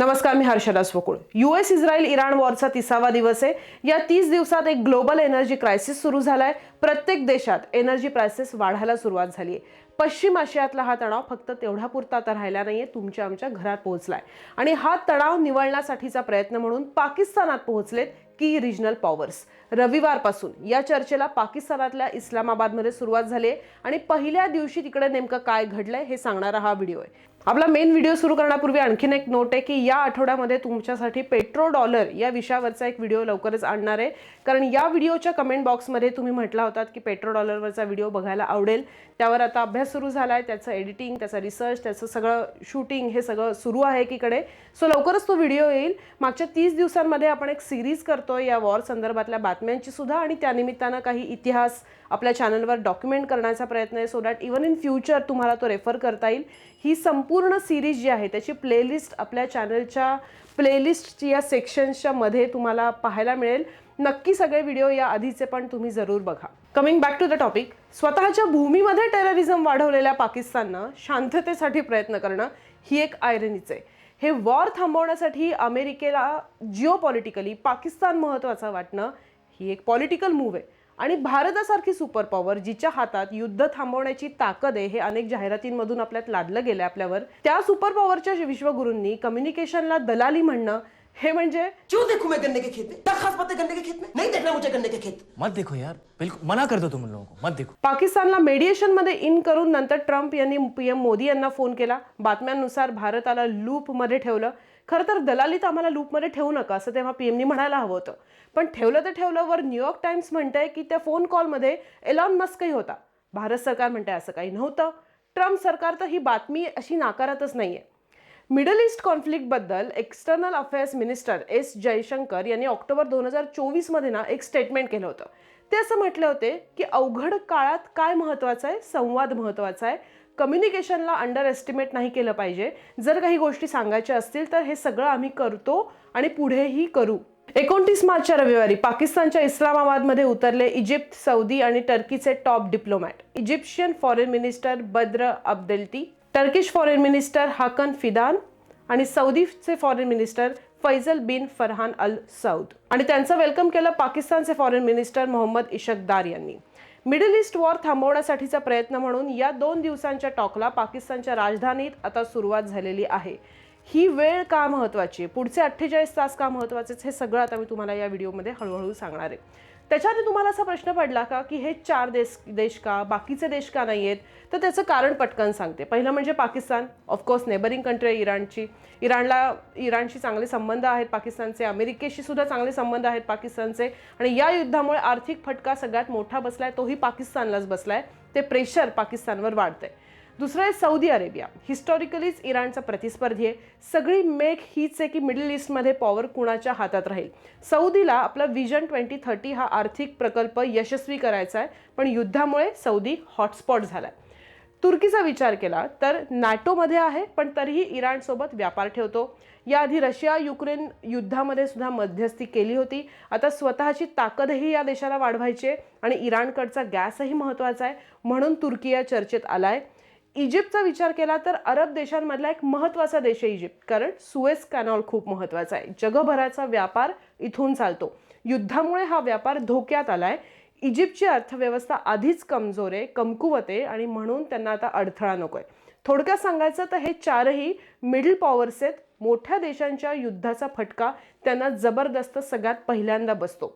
नमस्कार, मी Harshada स्वकुळ. US Israel Iran वॉरचा 30वा दिवस आहे. या 30 दिवसात एक ग्लोबल एनर्जी क्रायसिस सुरू झालाय. प्रत्येक देशात एनर्जी प्राइसेस वाढायला सुरुवात झाली आहे. पश्चिम आशियातला हा तणाव फक्त तेवढा पुरता तर राहिला नाहीये, तुमच्या आमच्या घरात पोहोचलाय. आणि हा तणाव निवळण्यासाठीचा प्रयत्न म्हणून पाकिस्तानात पोहोचलेत की रिजनल पॉवर्स. रविवारपासून या चर्चेला पाकिस्तानातल्या इस्लामाबादमध्ये सुरुवात झाली आहे आणि पहिल्या दिवशी तिकडे नेमकं काय घडलंय हे सांगणारा हा व्हिडिओ आहे. आपला मेन व्हिडिओ सुरू करण्यापूर्वी आणखीन एक नोट आहे की या आठवड्यामध्ये तुमच्यासाठी पेट्रो डॉलर या विषयावरचा एक व्हिडिओ लवकरच आणणार आहे. कारण या व्हिडिओच्या कमेंट बॉक्समध्ये तुम्ही म्हटला होतात की पेट्रो डॉलरवरचा व्हिडिओ बघायला आवडेल. त्यावर आता अभ्यास सुरू झाला आहे, त्याचं एडिटिंग, त्याचा रिसर्च, त्याचं सगळं शूटिंग हे सगळं सुरू आहे एकीकडे. सो लवकरच तो व्हिडिओ येईल. मागच्या 30 दिवसांमध्ये आपण एक सिरीज करतोय या वॉर संदर्भातल्या बातम्यांची सुद्धा, आणि त्यानिमित्तानं काही इतिहास आपल्या चॅनलवर डॉक्युमेंट करण्याचा प्रयत्न आहे, so that even in future तुम्हाला तो रेफर करता येईल. ही संपूर्ण सिरीज जी आहे त्याची प्लेलिस्ट आपल्या चॅनलच्या प्लेलिस्ट या सेक्शन्सच्या मध्ये तुम्हाला पाहायला मिळेल. नक्की सगळे व्हिडिओ या आधीचे पण तुम्ही जरूर बघा. Coming back to the topic, स्वतःच्या भूमीमध्ये टेररिझम वाढवलेल्या पाकिस्ताननं शांततेसाठी प्रयत्न करणं ही एक आयरनीच आहे. हे वॉर थांबवण्यासाठी अमेरिकेला जिओपॉलिटिकली पाकिस्तान महत्त्वाचं वाटणं ही एक पॉलिटिकल मूव्ह आहे. आणि भारतासारखी सुपर पॉवर जिच्या हातात युद्ध थांबवण्याची ताकद आहे हे अनेक जाहिरातींमधून आपल्यात लादलं गेलं आपल्यावर. त्या सुपर पॉवरच्या विश्वगुरूंनी कम्युनिकेशनला दलाली म्हणणं हे म्हणजे क्यों देखूं मैं गन्ने के खेत में? क्या खास बात है गन्ने के खेत में? नहीं देखना मुझे गन्ने के खेत. मत देखो यार, बिल्कुल मना कर दो तुम उन लोगों को, मत देखो. पाकिस्तानला मेडिएशन मध्ये इन करून नंतर ट्रम्प यांनी PM मोदी यांना फोन केला. बातम्यांनुसार भारताला लूप मध्ये ठेवलं. खरं तर दलालीत आम्हाला लूप मध्ये ठेवू नका असं तेव्हा PMनी म्हणायला हवं होतं, पण ठेवलं तर ठेवलं. वर न्यूयॉर्क टाइम्स म्हणतंय की त्या फोन कॉलमध्ये एलॉन मस्कही होता. भारत सरकार म्हणते असं काही नव्हतं. ट्रम्प सरकार तर ही बातमी अशी नाकारतच नाहीये. मिडल ईस्ट कॉन्फ्लिक्टबद्दल external affairs minister S Jaishankar यांनी ऑक्टोबर 2024 मध्ये ना एक स्टेटमेंट केलं होतं. ते असं म्हटले होते की अवघड काळात काय महत्त्वाचं आहे? संवाद महत्त्वाचा आहे. कम्युनिकेशनला अंडर एस्टिमेट नाही केलं पाहिजे. जर काही गोष्टी सांगायच्या असतील तर हे सगळं आम्ही करतो आणि पुढेही करू. 29 मार्चच्या रविवारी पाकिस्तानच्या इस्लामाबादमध्ये उतरले इजिप्त, सौदी आणि टर्कीचे top diplomat. Egyptian foreign minister Badr Abdelatty, Turkish foreign minister Hakan Fidan आणि सौदीचे foreign minister Faisal bin Farhan al Saud. आणि त्यांचं वेलकम केलं पाकिस्तानचे फॉरेन मिनिस्टर मोहम्मद इशकदार यांनी. मिडल ईस्ट वॉर थांबवण्यासाठीचा प्रयत्न म्हणून या 2 दिवसांच्या टॉकला पाकिस्तानच्या राजधानीत आता सुरुवात झालेली आहे. ही वेळ का महत्त्वाची, पुढचे 48 तास का महत्त्वाचे, हे सगळं आता मी तुम्हाला या व्हिडिओमध्ये हळूहळू सांगणार आहे. त्याच्याआधी तुम्हाला असा प्रश्न पडला का की हे 4 देश का, बाकीचे देश का नाही आहेत? तर त्याचं कारण पटकन सांगते. पहिलं म्हणजे पाकिस्तान, ऑफकोर्स नेबरिंग कंट्री आहे इराणची. इराणशी चांगले संबंध आहेत पाकिस्तानचे. अमेरिकेशी सुद्धा चांगले संबंध आहेत पाकिस्तानचे. आणि या युद्धामुळे आर्थिक फटका सगळ्यात मोठा बसलाय, तोही पाकिस्तानलाच बसलाय. ते प्रेशर पाकिस्तानवर वाढतंय. दुसरं आहे सौदी अरेबिया. हिस्टॉरिकलीच इराणचा प्रतिस्पर्धी आहे. सगळी मेक हीच आहे की मिडल ईस्टमध्ये पॉवर कुणाच्या हातात राहील. सौदीला आपला विजन 2030 हा आर्थिक प्रकल्प यशस्वी करायचा आहे, पण युद्धामुळे सौदी हॉटस्पॉट झालाय. तुर्कीचा विचार केला तर नॅटोमध्ये आहे, पण तरीही इराणसोबत व्यापार ठेवतो. याआधी रशिया युक्रेन युद्धामध्ये सुद्धा मध्यस्थी केली होती. आता स्वतःची ताकदही या देशाला वाढवायची आहे आणि इराणकडचा गॅसही महत्त्वाचा आहे, म्हणून तुर्की या चर्चेत आलाय. इजिप्तचा विचार केला तर अरब देशांमधला एक महत्त्वाचा देश आहे इजिप्त, कारण सुएझ कॅनॉल खूप महत्त्वाचा आहे. जगभराचा व्यापार इथून चालतो. युद्धामुळे हा व्यापार धोक्यात आलाय. इजिप्तची अर्थव्यवस्था आधीच कमजोर आहे, कमकुवत आहे, आणि म्हणून त्यांना आता अडथळा नकोय. थोडक्यात सांगायचं तर हे 4ही मिडल पॉवर्स आहेत. मोठ्या देशांच्या युद्धाचा फटका त्यांना जबरदस्त सगळ्यात पहिल्यांदा बसतो.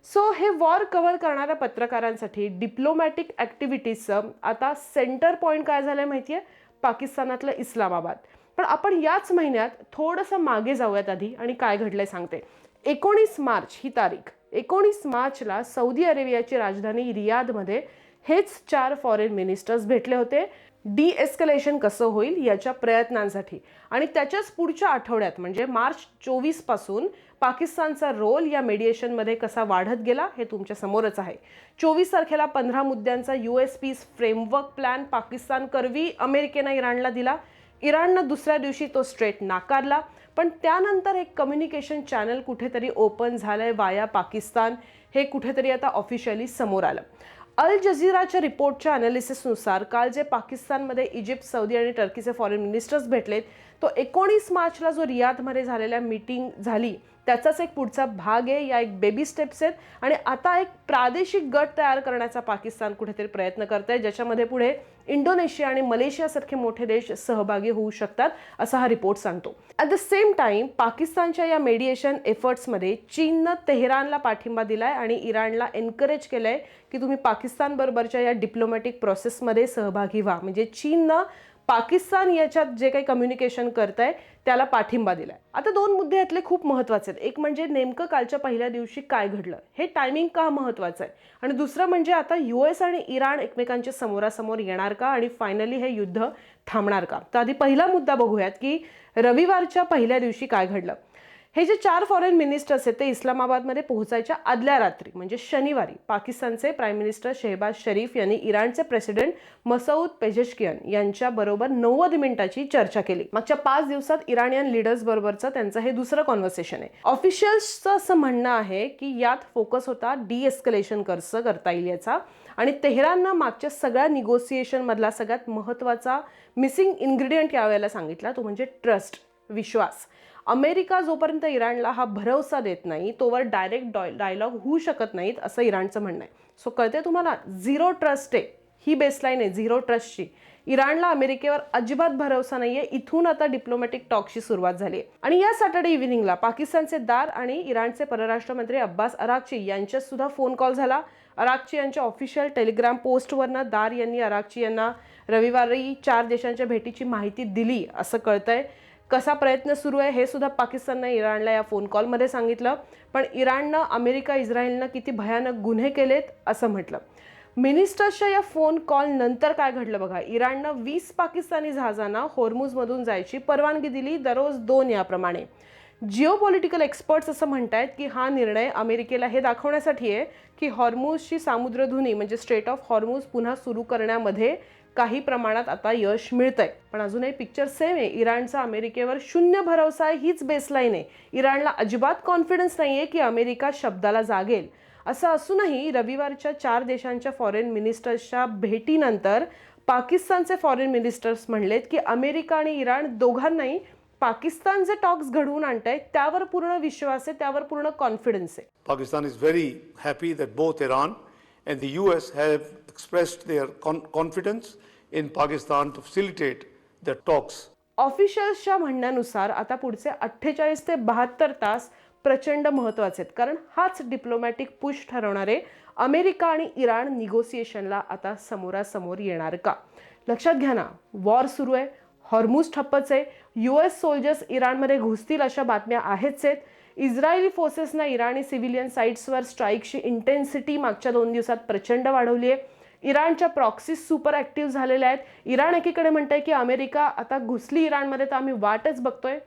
सो हे वॉर कव्हर करणाऱ्या पत्रकारांसाठी डिप्लोमॅटिक ॲक्टिव्हिटीजचं आता सेंटर पॉईंट काय झालंय माहिती आहे? पाकिस्तानातलं इस्लामाबाद. पण आपण याच महिन्यात थोडंसं मागे जाऊयात आधी आणि काय घडलंय सांगते. 19 मार्च ही तारीख. 19 मार्चला सौदी अरेबियाची राजधानी रियादमध्ये हेच 4 फॉरेन मिनिस्टर्स भेटले होते डिएस्कलेशन कसं होईल याच्या प्रयत्नांसाठी. आणि त्याच्याच पुढच्या आठवड्यात म्हणजे मार्च 24 पासून पाकिस्तानचा रोल या मेडिएशनमध्ये कसा वाढत गेला हे तुमच्या समोरच आहे. 24 तारखेला 15 मुद्द्यांचा US peace framework plan Pakistan करवी अमेरिकेनं इराणला दिला. इराणनं दुसऱ्या दिवशी तो स्ट्रेट नाकारला. पण त्यानंतर एक कम्युनिकेशन चॅनल कुठेतरी ओपन झालंय वाया पाकिस्तान, हे कुठेतरी आता ऑफिशियली समोर आलं. अल जझीराच्या रिपोर्टच्या अनालिसिसनुसार काल जे पाकिस्तानमध्ये इजिप्त, सौदी आणि टर्कीचे फॉरेन मिनिस्टर्स भेटलेत तो 19 मार्चला जो रियाधमध्ये झालेल्या मीटिंग झाली त्याचाच एक पुढचा भाग आहे. या एक बेबी स्टेप्स आहेत आणि आता एक प्रादेशिक गट तयार करण्याचा पाकिस्तान कुठेतरी प्रयत्न करत आहे, ज्याच्यामध्ये पुढे इंडोनेशिया आणि मलेशियासारखे मोठे देश सहभागी होऊ शकतात असा हा रिपोर्ट सांगतो. ॲट द सेम टाइम पाकिस्तानच्या या मेडिएशन एफर्ट्समध्ये चीननं तेहरानला पाठिंबा दिलाय आणि इराणला एनकरेज केलंय की तुम्ही पाकिस्तान बरोबरच्या या डिप्लोमॅटिक प्रोसेसमध्ये सहभागी व्हा. म्हणजे चीननं पाकिस्तान याच्यात जे काही कम्युनिकेशन करत आहे त्याला पाठिंबा दिलाय. आता दोन मुद्दे यातले खूप महत्त्वाचे आहेत. एक म्हणजे नेमकं कालच्या पहिल्या दिवशी काय घडलं, हे टायमिंग का महत्त्वाचं आहे, आणि दुसरं म्हणजे आता US आणि इराण एकमेकांच्या समोरासमोर येणार का आणि फायनली हे युद्ध थांबणार का. तर आधी पहिला मुद्दा बघूयात की रविवारच्या पहिल्या दिवशी काय घडलं. हे जे 4 फॉरेन मिनिस्टर्स आहेत ते इस्लामाबादमध्ये पोहोचायच्या आदल्या रात्री म्हणजे शनिवारी पाकिस्तानचे प्राईम मिनिस्टर शेहबाज शरीफ यांनी इराणचे प्रेसिडेंट मसऊद पेजेशकियन यांच्याबरोबर 90 मिनिटाची चर्चा केली. मागच्या 5 दिवसात इराणियन लीडर्स बरोबरचं त्यांचं हे दुसरं कॉन्व्हर्सेशन आहे. ऑफिशियल्सचं असं म्हणणं आहे की यात फोकस होता डिएस्कलेशन कसं करता येईल याचा, आणि तेहराननं मागच्या सगळ्या निगोसिएशन मधला सगळ्यात महत्त्वाचा मिसिंग इन्ग्रेडियंट यावेळेला सांगितला, तो म्हणजे ट्रस्ट, विश्वास. अमेरिका जोपर्यंत इराणला हा भरवसा देत नाही तोवर डायरेक्ट डायलॉग होऊ शकत नाहीत असं इराणचं म्हणणं आहे. सो कळते तुम्हाला, झिरो ट्रस्ट आहे ही बेसलाईन आहे, झिरो ट्रस्टची. इराणला अमेरिकेवर अजिबात भरवसा नाहीये. इथून आता डिप्लोमॅटिक टॉकची सुरुवात झाली आहे. आणि या सॅटर्डे इव्हिनिंगला पाकिस्तानचे दार आणि इराणचे परराष्ट्र मंत्री अब्बास अराक्ची यांच्यात सुद्धा फोन कॉल झाला. अराक्ची यांच्या ऑफिशियल टेलिग्राम पोस्टवरनं दार यांनी अराक्ची यांना रविवारी 4 देशांच्या भेटीची माहिती दिली असं कळतंय. कसा प्रयत्न सुरू आहे हे सुद्धा पाकिस्ताननं इराणला या फोन कॉलमध्ये सांगितलं. पण इराणनं अमेरिका इस्रायलनं किती भयानक गुन्हे केलेत असं म्हटलं. मिनिस्टर्सच्या या फोन कॉल नंतर काय घडलं बघा. इराणनं 20 पाकिस्तानी जहाजांना होर्मुझमधून जायची परवानगी दिली, दररोज 2 याप्रमाणे. जिओपॉलिटिकल एक्सपर्ट्स असं म्हणतायत की हा निर्णय अमेरिकेला हे दाखवण्यासाठी आहे की हॉर्मुझची सामुद्रधुनी म्हणजे स्ट्रेट ऑफ हॉर्मुझ पुन्हा सुरू करण्यामध्ये काही प्रमाणात आता यश मिळतंय. पण अजूनही पिक्चर सेम आहे. इराणचा अमेरिकेवर शून्य भरवसा आहे हीच बेसलाईन आहे. इराणला अजिबात कॉन्फिडन्स नाहीये की अमेरिका शब्दाला जागेल. असं असूनही रविवारच्या 4 देशांच्या फॉरेन मिनिस्टर्सच्या भेटीनंतर पाकिस्तानचे फॉरेन मिनिस्टर्स म्हणलेत की अमेरिका आणि इराण दोघांनाही पाकिस्तान जे टॉक्स घडवून आणतंय त्यावर पूर्ण विश्वास आहे, त्यावर पूर्ण कॉन्फिडन्स आहे. Pakistan is very happy that both Iran and the US have expressed their confidence in Pakistan to facilitate the talks. ऑफिशियल्सच्या म्हणण्यानुसार आता पुढचे 48 ते 72 तास प्रचंड महत्त्वाचे आहेत, कारण हाच डिप्लोमॅटिक पुश ठरवणारे अमेरिका आणि इराण निगोसिएशनला आता समोरासमोर येणार का. लक्षात घ्या ना, वॉर सुरू आहे, हॉर्मुझ ठप्पच आहे, US सोल्जर्स इराणमध्ये घुसतील अशा बातम्या आहेच आहेत. इस्रायली फोर्सेसना इराणी सिव्हिलियन साईट्सवर स्ट्राईकची इंटेन्सिटी मागच्या 2 दिवसात प्रचंड वाढवली आहे. इराणच्या प्रॉक्सीज सुपर ॲक्टिव्ह झालेल्या आहेत. इराण एकीकडे म्हणतंय की अमेरिका आता घुसली इराणमध्ये तर आम्ही वाटच बघतोय.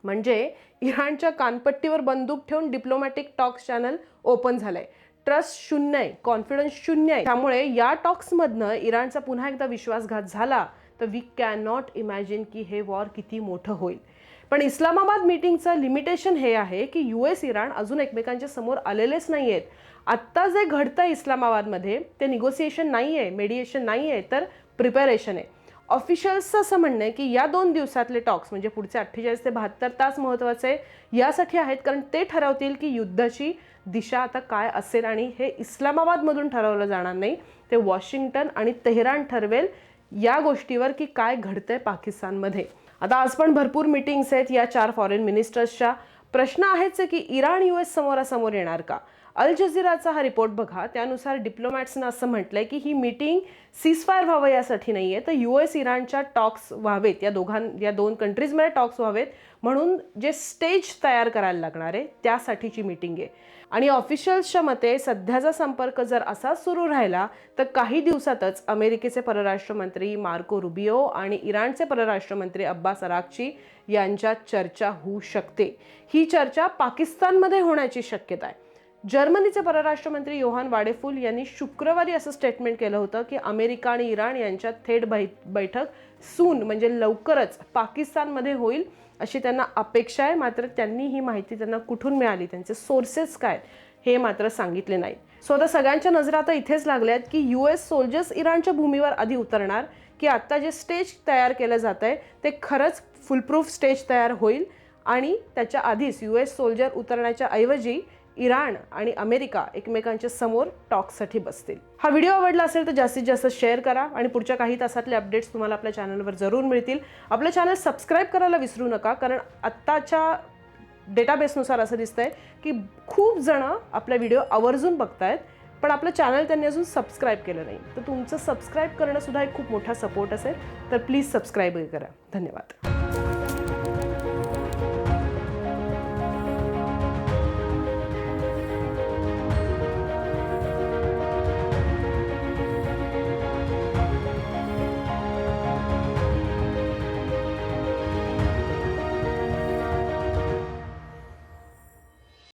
म्हणजे इराणच्या कानपट्टीवर बंदूक ठेवून डिप्लोमॅटिक टॉक्स चॅनल ओपन झालंय. ट्रस्ट शून्य आहे, कॉन्फिडन्स शून्य आहे. त्यामुळे या टॉक्समधनं इराणचा पुन्हा एकदा विश्वासघात झाला तर वी कॅन नॉट इमॅजिन की हे वॉर किती मोठं होईल. पण इस्लामाबाद मीटिंगचं लिमिटेशन हे आहे की US इराण अजून एकमेकांच्या समोर आलेलेच नाही आहेत. आत्ता जे घडतं इस्लामाबादमध्ये ते निगोसिएशन नाही आहे, मेडिएशन नाही आहे, तर प्रिपरेशन आहे. ऑफिशियल्सचं असं म्हणणं आहे की या 2 दिवसातले टॉक्स म्हणजे पुढचे 48 ते 72 तास महत्त्वाचे आहे यासाठी आहेत, कारण ते ठरवतील की युद्धाची दिशा आता काय असेल. आणि हे इस्लामाबादमधून ठरवलं जाणार नाही, ते वॉशिंग्टन आणि तेहरान ठरवेल या गोष्टीवर की काय घडतंय पाकिस्तानमध्ये. आता आज पण भरपूर मीटिंग्स आहेत या 4 फॉरेन मिनिस्टर्सच्या. प्रश्न आहेच की इराण US समोरासमोर येणार का. अल जझीराचा हा रिपोर्ट बघा, त्यानुसार डिप्लोमॅट्सनं असं म्हटलंय की ही मीटिंग सीजफायर व्हावं यासाठी नाहीये, तर US इराणच्या टॉक्स व्हावेत, या 2 कंट्रीजमध्ये टॉक्स व्हावेत म्हणून जे स्टेज तयार करायला लागणार आहे त्यासाठीची मीटिंग आहे. आणि ऑफिशियल्सच्या मते सध्याचा संपर्क जर असा सुरू राहिला तर काही दिवसातच अमेरिकेचे परराष्ट्र मंत्री मार्को रुबियो आणि इराणचे परराष्ट्र मंत्री अब्बास अराक्ची यांच्यात चर्चा होऊ शकते. ही चर्चा पाकिस्तानमध्ये होण्याची शक्यता आहे. जर्मनीचे परराष्ट्र मंत्री योहान वाडेफुल यांनी शुक्रवारी असं स्टेटमेंट केलं होतं की अमेरिका आणि इराण यांच्यात थेट बैठक सून म्हणजे लवकरच पाकिस्तानमध्ये होईल अशी त्यांना अपेक्षा आहे. मात्र त्यांनी ही माहिती त्यांना कुठून मिळाली, त्यांचे सोर्सेस काय हे मात्र सांगितले नाहीत. सो आता सगळ्यांच्या नजरा आता इथेच लागल्यात की US सोल्जर्स इराणच्या भूमीवर आधी उतरणार की की आत्ता जे स्टेज तयार केलं जात आहे ते खरंच फुलप्रूफ स्टेज तयार होईल आणि त्याच्या आधीच US सोल्जर उतरण्याच्या ऐवजी इराण आणि अमेरिका एकमेकांच्या समोर टॉकसाठी बसतील. हा व्हिडिओ आवडला असेल तर जास्तीत जास्त शेअर करा आणि पुढच्या काही तासातले अपडेट्स तुम्हाला आपल्या चॅनलवर जरूर मिळतील. आपलं चॅनल सबस्क्राईब करायला विसरू नका, कारण आत्ताच्या डेटाबेसनुसार असं दिसतंय की खूप जणं आपला व्हिडिओ आवर्जून बघतायत, पण आपलं चॅनल त्यांनी अजून सबस्क्राईब केलं नाही. तर तुमचं सबस्क्राईब करणं सुद्धा एक खूप मोठा सपोर्ट असेल, तर प्लीज सबस्क्राईब करा. धन्यवाद.